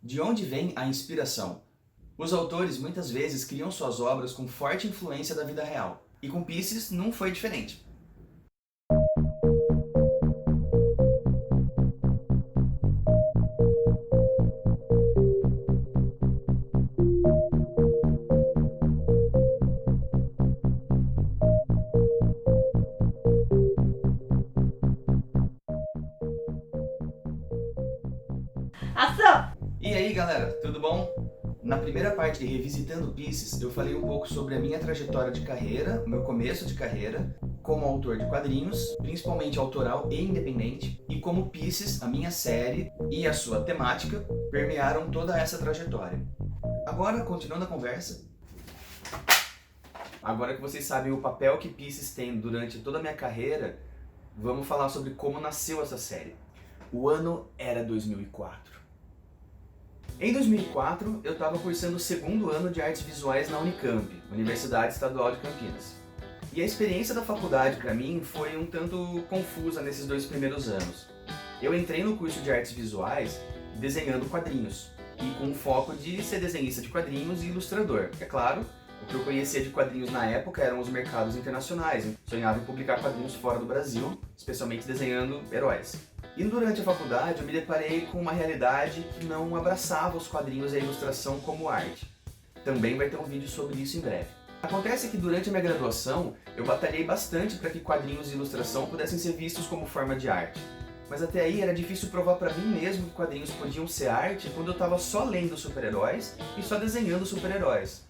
De onde vem a inspiração? Os autores muitas vezes criam suas obras com forte influência da vida real, e com Pisces não foi diferente. Ação! E aí galera, tudo bom? Na primeira parte de Revisitando Pisces, eu falei um pouco sobre a minha trajetória de carreira, o meu começo de carreira, como autor de quadrinhos, principalmente autoral e independente, e como Pisces, a minha série e a sua temática permearam toda essa trajetória. Agora, continuando a conversa, agora que vocês sabem o papel que Pisces tem durante toda a minha carreira, vamos falar sobre como nasceu essa série. O ano era 2004. Em 2004, eu estava cursando o segundo ano de Artes Visuais na Unicamp, Universidade Estadual de Campinas. E a experiência da faculdade para mim foi um tanto confusa nesses 2 primeiros anos. Eu entrei no curso de Artes Visuais desenhando quadrinhos, e com o foco de ser desenhista de quadrinhos e ilustrador. É claro, o que eu conhecia de quadrinhos na época eram os mercados internacionais. Eu sonhava em publicar quadrinhos fora do Brasil, especialmente desenhando heróis. E durante a faculdade eu me deparei com uma realidade que não abraçava os quadrinhos e a ilustração como arte. Também vai ter um vídeo sobre isso em breve. Acontece que durante a minha graduação eu batalhei bastante para que quadrinhos e ilustração pudessem ser vistos como forma de arte. Mas até aí era difícil provar para mim mesmo que quadrinhos podiam ser arte quando eu estava só lendo super-heróis e só desenhando super-heróis.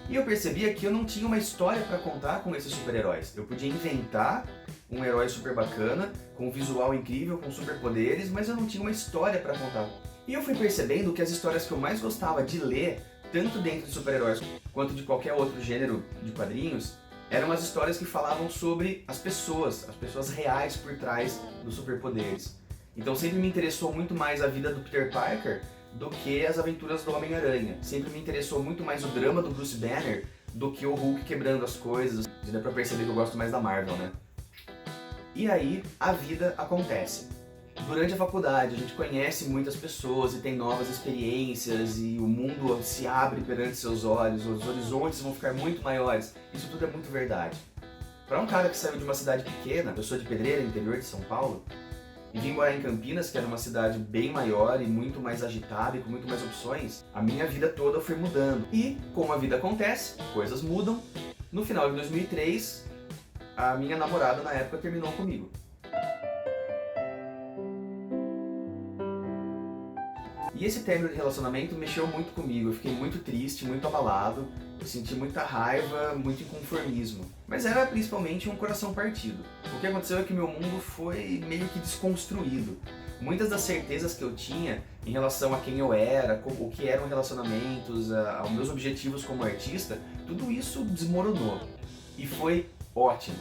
E eu percebia que eu não tinha uma história para contar com esses super-heróis. Eu podia inventar um herói super bacana, com um visual incrível, com superpoderes, mas eu não tinha uma história para contar. E eu fui percebendo que as histórias que eu mais gostava de ler, tanto dentro de super-heróis quanto de qualquer outro gênero de quadrinhos, eram as histórias que falavam sobre as pessoas reais por trás dos superpoderes. Então sempre me interessou muito mais a vida do Peter Parker do que as aventuras do Homem-Aranha. Sempre me interessou muito mais o drama do Bruce Banner do que o Hulk quebrando as coisas. Já dá pra perceber que eu gosto mais da Marvel, né? E aí, a vida acontece. Durante a faculdade, a gente conhece muitas pessoas e tem novas experiências e o mundo se abre perante seus olhos, os horizontes vão ficar muito maiores. Isso tudo é muito verdade. Para um cara que saiu de uma cidade pequena, eu sou de Pedreira, interior de São Paulo, e vim morar em Campinas, que era uma cidade bem maior e muito mais agitada e com muito mais opções, a minha vida toda foi mudando. E, como a vida acontece, coisas mudam. No final de 2003, a minha namorada na época terminou comigo. E esse término de relacionamento mexeu muito comigo, eu fiquei muito triste, muito abalado, eu senti muita raiva, muito inconformismo. Mas era principalmente um coração partido. O que aconteceu é que meu mundo foi meio que desconstruído. Muitas das certezas que eu tinha em relação a quem eu era, o que eram relacionamentos, aos meus objetivos como artista, tudo isso desmoronou. E foi ótimo.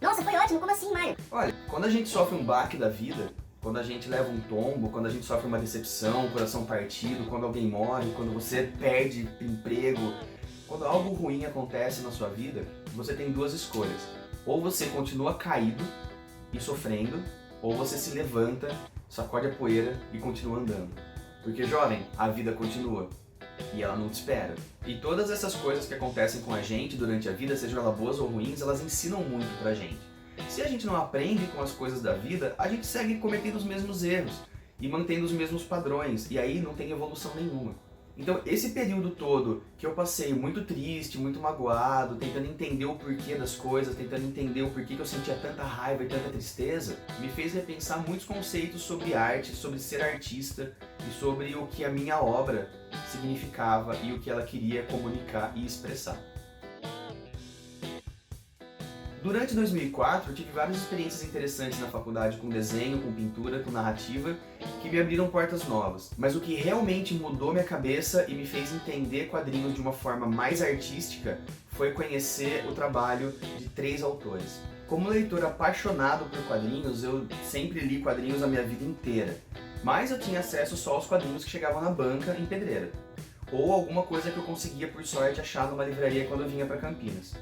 Nossa, foi ótimo, como assim, Mário? Olha, quando a gente sofre um baque da vida, quando a gente leva um tombo, quando a gente sofre uma decepção, coração partido, quando alguém morre, quando você perde emprego, quando algo ruim acontece na sua vida, você tem 2 escolhas. Ou você continua caído e sofrendo, ou você se levanta, sacode a poeira e continua andando. Porque, jovem, a vida continua. E ela não te espera. E todas essas coisas que acontecem com a gente durante a vida, sejam elas boas ou ruins, elas ensinam muito pra gente. Se a gente não aprende com as coisas da vida, a gente segue cometendo os mesmos erros e mantendo os mesmos padrões, e aí não tem evolução nenhuma. Então esse período todo que eu passei muito triste, muito magoado, tentando entender o porquê das coisas, tentando entender o porquê que eu sentia tanta raiva e tanta tristeza, me fez repensar muitos conceitos sobre arte, sobre ser artista e sobre o que a minha obra significava e o que ela queria comunicar e expressar. Durante 2004, eu tive várias experiências interessantes na faculdade com desenho, com pintura, com narrativa, que me abriram portas novas. Mas o que realmente mudou minha cabeça e me fez entender quadrinhos de uma forma mais artística foi conhecer o trabalho de 3 autores. Como leitor apaixonado por quadrinhos, eu sempre li quadrinhos a minha vida inteira. Mas eu tinha acesso só aos quadrinhos que chegavam na banca em Pedreira. Ou alguma coisa que eu conseguia, por sorte, achar numa livraria quando eu vinha para Campinas.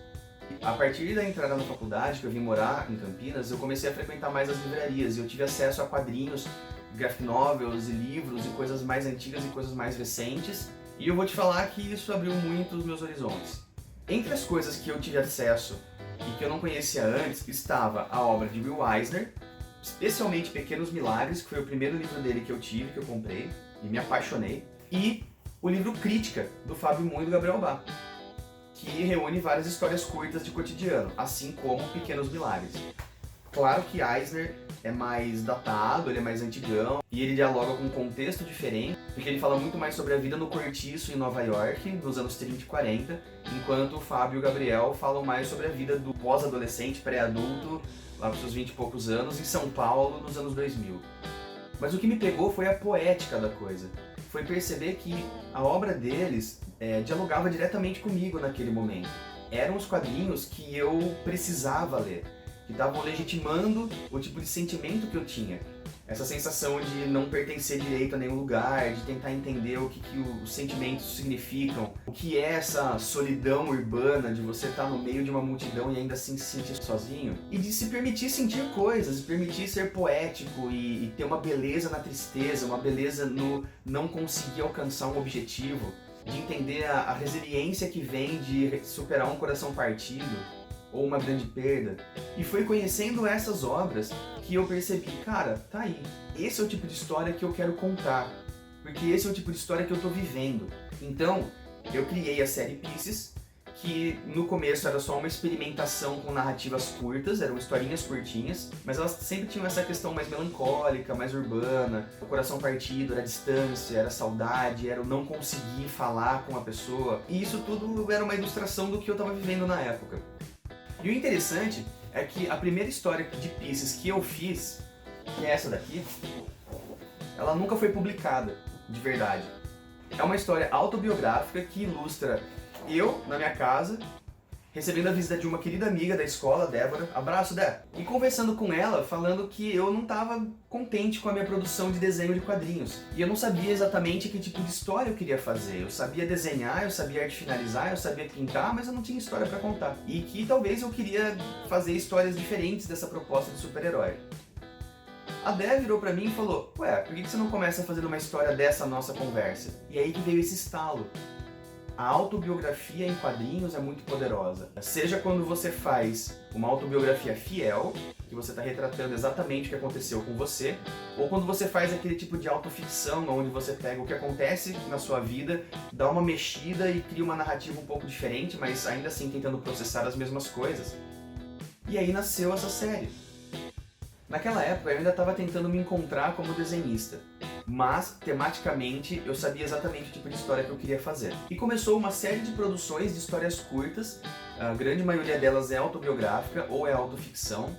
A partir da entrada na faculdade, que eu vim morar em Campinas, eu comecei a frequentar mais as livrarias e eu tive acesso a quadrinhos, graphic novels e livros e coisas mais antigas e coisas mais recentes. E eu vou te falar que isso abriu muito os meus horizontes. Entre as coisas que eu tive acesso e que eu não conhecia antes, estava a obra de Will Eisner, especialmente Pequenos Milagres, que foi o primeiro livro dele que eu tive, que eu comprei e me apaixonei, e o livro Crítica, do Fábio Moon e do Gabriel Bá, que reúne várias histórias curtas de cotidiano, assim como Pequenos Milagres. Claro que Eisner é mais datado, ele é mais antigão, e ele dialoga com um contexto diferente, porque ele fala muito mais sobre a vida no cortiço em Nova York, nos anos 30 e 40, enquanto o Fábio e o Gabriel falam mais sobre a vida do pós-adolescente, pré-adulto, lá para os seus 20 e poucos anos, em São Paulo, nos anos 2000. Mas o que me pegou foi a poética da coisa. Foi perceber que a obra deles dialogava diretamente comigo naquele momento. Eram os quadrinhos que eu precisava ler, que estavam legitimando o tipo de sentimento que eu tinha. Essa sensação de não pertencer direito a nenhum lugar, de tentar entender o que os sentimentos significam, o que é essa solidão urbana, de você estar no meio de uma multidão e ainda assim se sentir sozinho, e de se permitir sentir coisas, se permitir ser poético e ter uma beleza na tristeza, uma beleza no não conseguir alcançar um objetivo, de entender a resiliência que vem de superar um coração partido, ou uma grande perda. E foi conhecendo essas obras que eu percebi, cara, tá aí. Esse é o tipo de história que eu quero contar. Porque esse é o tipo de história que eu tô vivendo. Então, eu criei a série Pieces, que no começo era só uma experimentação com narrativas curtas, eram historinhas curtinhas, mas elas sempre tinham essa questão mais melancólica, mais urbana. O coração partido, era a distância, era a saudade, era o não conseguir falar com a pessoa. E isso tudo era uma ilustração do que eu tava vivendo na época. E o interessante é que a primeira história de Pieces que eu fiz, que é essa daqui, ela nunca foi publicada, de verdade. É uma história autobiográfica que ilustra eu, na minha casa, recebendo a visita de uma querida amiga da escola, Débora, abraço, Dé, e conversando com ela, falando que eu não estava contente com a minha produção de desenho de quadrinhos. E eu não sabia exatamente que tipo de história eu queria fazer. Eu sabia desenhar, eu sabia arte finalizar, eu sabia pintar, mas eu não tinha história para contar. E que talvez eu queria fazer histórias diferentes dessa proposta de super-herói. A Dé virou pra mim e falou, ué, por que você não começa fazendo uma história dessa nossa conversa? E aí que veio esse estalo. A autobiografia em quadrinhos é muito poderosa. Seja quando você faz uma autobiografia fiel, que você está retratando exatamente o que aconteceu com você, ou quando você faz aquele tipo de autoficção, onde você pega o que acontece na sua vida, dá uma mexida e cria uma narrativa um pouco diferente, mas ainda assim tentando processar as mesmas coisas. E aí nasceu essa série. Naquela época eu ainda estava tentando me encontrar como desenhista, mas tematicamente eu sabia exatamente o tipo de história que eu queria fazer. E começou uma série de produções de histórias curtas, a grande maioria delas é autobiográfica ou é autoficção.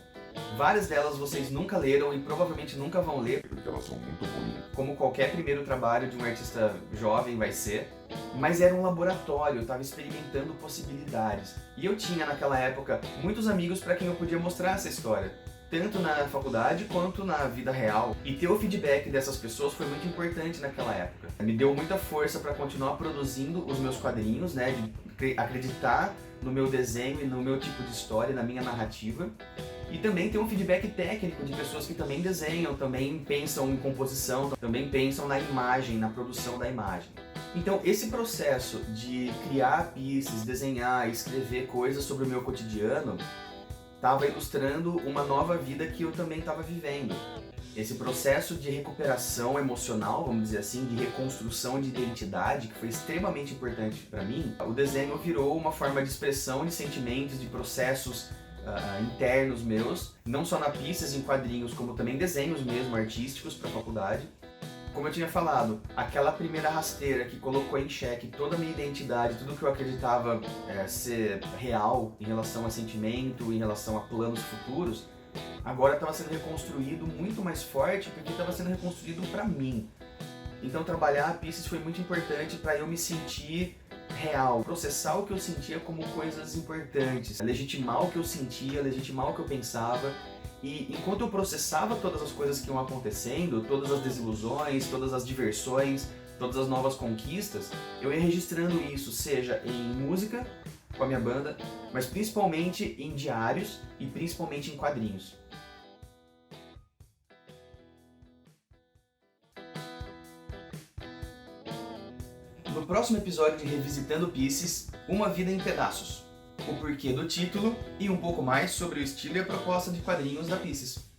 Várias delas vocês nunca leram e provavelmente nunca vão ler, porque elas são muito ruins, como qualquer primeiro trabalho de um artista jovem vai ser. Mas era um laboratório, eu estava experimentando possibilidades. E eu tinha naquela época muitos amigos para quem eu podia mostrar essa história, tanto na faculdade quanto na vida real. E ter o feedback dessas pessoas foi muito importante naquela época. Me deu muita força para continuar produzindo os meus quadrinhos, né, de acreditar no meu desenho e no meu tipo de história, na minha narrativa. E também ter um feedback técnico de pessoas que também desenham, também pensam em composição, também pensam na imagem, na produção da imagem. Então esse processo de criar pieces, desenhar, escrever coisas sobre o meu cotidiano estava ilustrando uma nova vida que eu também estava vivendo. Esse processo de recuperação emocional, vamos dizer assim, de reconstrução de identidade, que foi extremamente importante para mim, o desenho virou uma forma de expressão de sentimentos, de processos internos meus, não só na pistas, em quadrinhos, como também desenhos mesmo, artísticos para a faculdade. Como eu tinha falado, aquela primeira rasteira que colocou em xeque toda a minha identidade, tudo que eu acreditava ser real em relação a sentimento, em relação a planos futuros, agora estava sendo reconstruído muito mais forte porque estava sendo reconstruído para mim. Então trabalhar a Pieces foi muito importante para eu me sentir real, processar o que eu sentia como coisas importantes, legitimar o que eu sentia, legitimar o que eu pensava. E enquanto eu processava todas as coisas que iam acontecendo, todas as desilusões, todas as diversões, todas as novas conquistas, eu ia registrando isso, seja em música, com a minha banda, mas principalmente em diários e principalmente em quadrinhos. No próximo episódio de Revisitando Pisces, Uma Vida em Pedaços, o porquê do título e um pouco mais sobre o estilo e a proposta de quadrinhos da Pisces.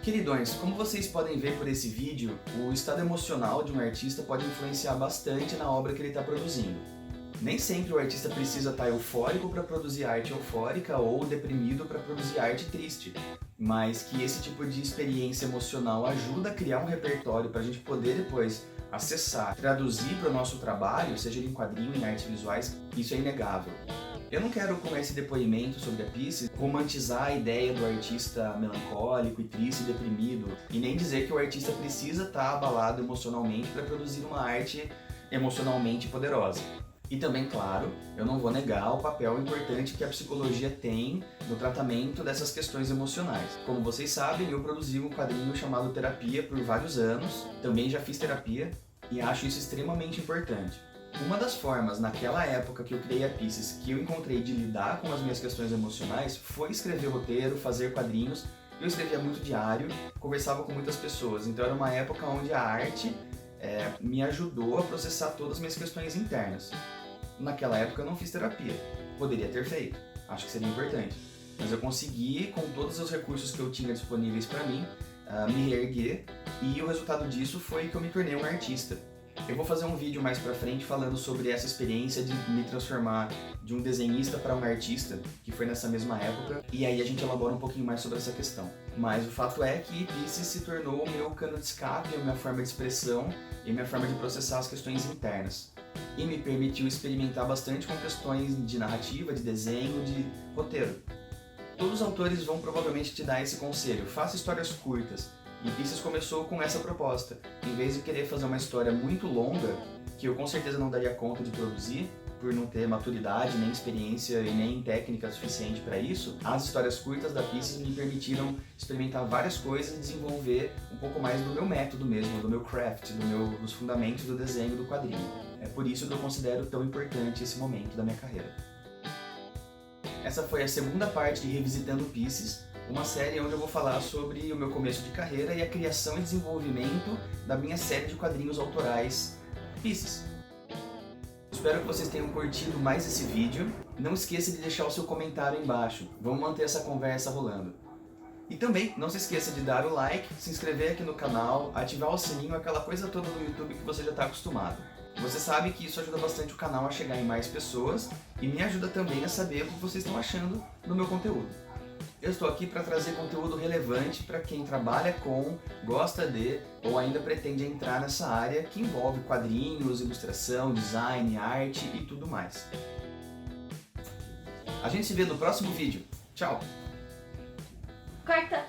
Queridões, como vocês podem ver por esse vídeo, o estado emocional de um artista pode influenciar bastante na obra que ele está produzindo. Nem sempre o artista precisa estar eufórico para produzir arte eufórica ou deprimido para produzir arte triste, mas que esse tipo de experiência emocional ajuda a criar um repertório para a gente poder depois acessar, traduzir para o nosso trabalho, seja em quadrinho, em artes visuais, isso é inegável. Eu não quero, com esse depoimento sobre a Pisces, romantizar a ideia do artista melancólico e triste e deprimido, e nem dizer que o artista precisa estar abalado emocionalmente para produzir uma arte emocionalmente poderosa. E também, claro, eu não vou negar o papel importante que a psicologia tem no tratamento dessas questões emocionais. Como vocês sabem, eu produzi um quadrinho chamado Terapia por vários anos, também já fiz terapia e acho isso extremamente importante. Uma das formas, naquela época que eu criei a Pisces, que eu encontrei de lidar com as minhas questões emocionais foi escrever roteiro, fazer quadrinhos. Eu escrevia muito diário, conversava com muitas pessoas, então era uma época onde a arte me ajudou a processar todas as minhas questões internas. Naquela época eu não fiz terapia, poderia ter feito, acho que seria importante, mas eu consegui, com todos os recursos que eu tinha disponíveis para mim, me reerguer, e o resultado disso foi que eu me tornei um artista. Eu vou fazer um vídeo mais pra frente falando sobre essa experiência de me transformar de um desenhista para um artista, que foi nessa mesma época, e aí a gente elabora um pouquinho mais sobre essa questão. Mas o fato é que Pisces se tornou o meu cano de escape, a minha forma de expressão e a minha forma de processar as questões internas. E me permitiu experimentar bastante com questões de narrativa, de desenho, de roteiro. Todos os autores vão provavelmente te dar esse conselho: faça histórias curtas. E Pisces começou com essa proposta. Em vez de querer fazer uma história muito longa, que eu com certeza não daria conta de produzir, por não ter maturidade, nem experiência e nem técnica suficiente para isso, as histórias curtas da Pisces me permitiram experimentar várias coisas e desenvolver um pouco mais do meu método mesmo, do meu craft, dos fundamentos do desenho do quadrinho. É por isso que eu considero tão importante esse momento da minha carreira. Essa foi a segunda parte de Revisitando Pisces, uma série onde eu vou falar sobre o meu começo de carreira e a criação e desenvolvimento da minha série de quadrinhos autorais Pisces. Espero que vocês tenham curtido mais esse vídeo. Não esqueça de deixar o seu comentário aí embaixo. Vamos manter essa conversa rolando. E também não se esqueça de dar o like, se inscrever aqui no canal, ativar o sininho, aquela coisa toda no YouTube que você já está acostumado. Você sabe que isso ajuda bastante o canal a chegar em mais pessoas e me ajuda também a saber o que vocês estão achando do meu conteúdo. Eu estou aqui para trazer conteúdo relevante para quem trabalha com, gosta de ou ainda pretende entrar nessa área que envolve quadrinhos, ilustração, design, arte e tudo mais. A gente se vê no próximo vídeo. Tchau! Corta!